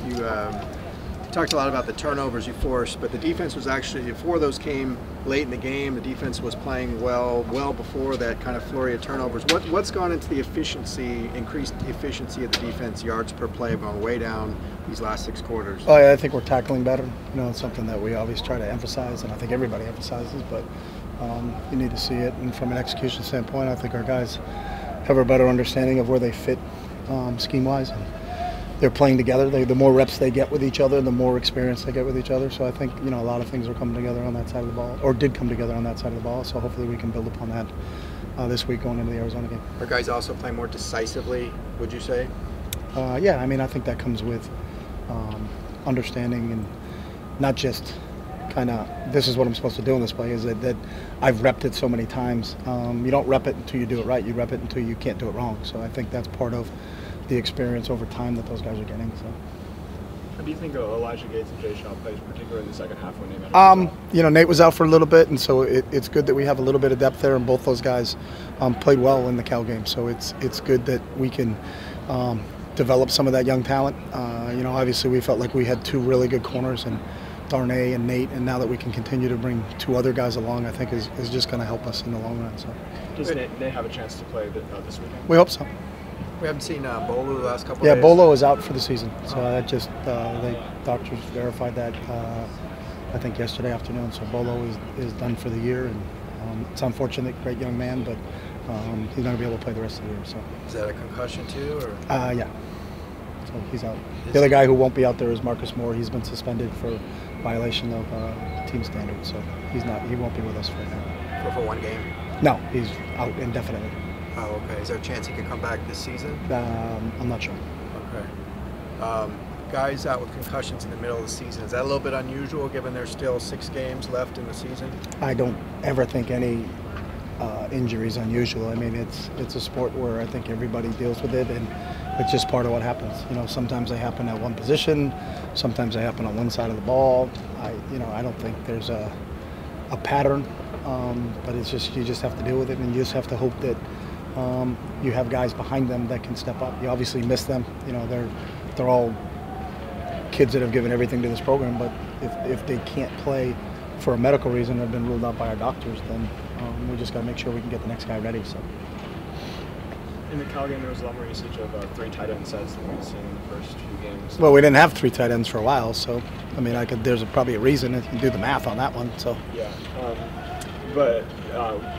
You talked a lot about the turnovers you forced, but the defense was actually, 4 of those came late in the game. The defense was playing well before that kind of flurry of turnovers. What's gone into the increased efficiency of the defense, yards per play have gone way down these last 6 quarters? Oh, yeah, I think we're tackling better. It's something that we always try to emphasize, and I think everybody emphasizes, but you need to see it. And from an execution standpoint, I think our guys have a better understanding of where they fit scheme-wise. And they're playing together. The more reps they get with each other, the more experience they get with each other. So I think a lot of things are coming together on that side of the ball, or did come together on that side of the ball. So hopefully we can build upon that this week going into the Arizona game. Are guys also playing more decisively, would you say? Yeah, I mean, I think that comes with understanding and not just kind of this is what I'm supposed to do in this play. Is that I've repped it so many times. You don't rep it until you do it right. You rep it until you can't do it wrong. So I think that's part of the experience over time that those guys are getting. So, how do you think Elijah Gates and Jay Shaw plays, particularly in the second half when they Nate was out for a little bit, and so it's good that we have a little bit of depth there, and both those guys played well in the Cal game. So it's good that we can develop some of that young talent. Obviously we felt like we had 2 really good corners, and Darnay and Nate, and now that we can continue to bring 2 other guys along, I think is just going to help us in the long run. So, does Nate have a chance to play this weekend? We hope so. We haven't seen Bolo the last couple of days. Yeah, Bolo is out for the season. So that just the doctors verified that I think yesterday afternoon. So Bolo is done for the year, and it's unfortunate. Great young man, but he's not going to be able to play the rest of the year. So is that a concussion too, or? Yeah. So he's out. The other guy who won't be out there is Marcus Moore. He's been suspended for violation of team standards, so he won't be with us right now. For 1 game? No, he's out indefinitely. Oh, okay. Is there a chance he could come back this season? I'm not sure. Okay. Guys out with concussions in the middle of the season, is that a little bit unusual given there's still 6 games left in the season? I don't ever think any injury is unusual. I mean, it's a sport where I think everybody deals with it, and it's just part of what happens. Sometimes they happen at one position, sometimes they happen on one side of the ball. I don't think there's a pattern, but it's just you just have to deal with it, and you just have to hope that you have guys behind them that can step up. You obviously miss them. They're all kids that have given everything to this program, but if they can't play for a medical reason or have been ruled out by our doctors, then we just got to make sure we can get the next guy ready. So. In the Cal game, there was a lot more usage of 3 tight end sets than we've seen in the first few games. Well, we didn't have 3 tight ends for a while, so I mean, there's probably a reason if you do the math on that one. So. Yeah. But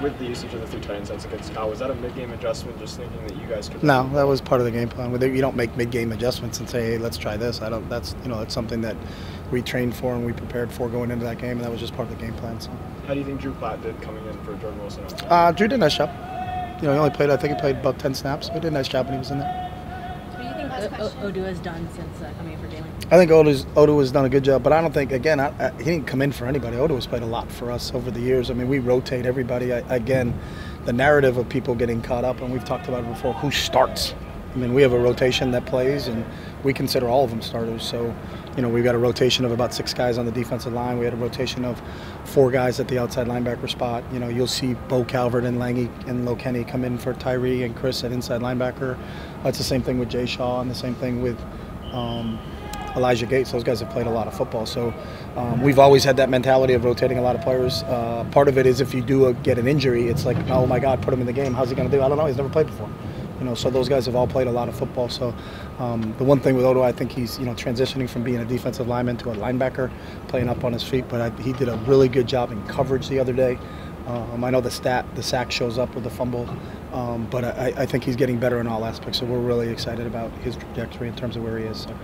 with the usage of the 3 tight end sets against Cal, was that a mid-game adjustment? Just thinking that you guys could. No, that was part of the game plan. You don't make mid-game adjustments and say, "Hey, let's try this." That's it's something that we trained for and we prepared for going into that game, and that was just part of the game plan. So. How do you think Drew Platt did coming in for Jordan Wilson? Drew did a nice job. He only played. I think he played about 10 snaps. He did a nice job when he was in there. What do you think Odu has done since coming in for Jalen? I think Odu has done a good job, but I don't think, again, he didn't come in for anybody. Odu has played a lot for us over the years. I mean, we rotate everybody. Again, the narrative of people getting caught up, and we've talked about it before, who starts. I mean, we have a rotation that plays, and we consider all of them starters. So, we've got a rotation of about 6 guys on the defensive line. We had a rotation of 4 guys at the outside linebacker spot. You'll see Bo Calvert and Lange and Lokenny come in for Tyree and Chris at inside linebacker. That's the same thing with Jay Shaw, and the same thing with Elijah Gates. Those guys have played a lot of football. So we've always had that mentality of rotating a lot of players. Part of it is if you do get an injury, it's like, oh my God, put him in the game. How's he going to do? I don't know. He's never played before. So those guys have all played a lot of football. So the one thing with Odo, I think he's transitioning from being a defensive lineman to a linebacker, playing up on his feet. But he did a really good job in coverage the other day. I know the sack shows up with the fumble, but I think he's getting better in all aspects. So we're really excited about his trajectory in terms of where he is. So.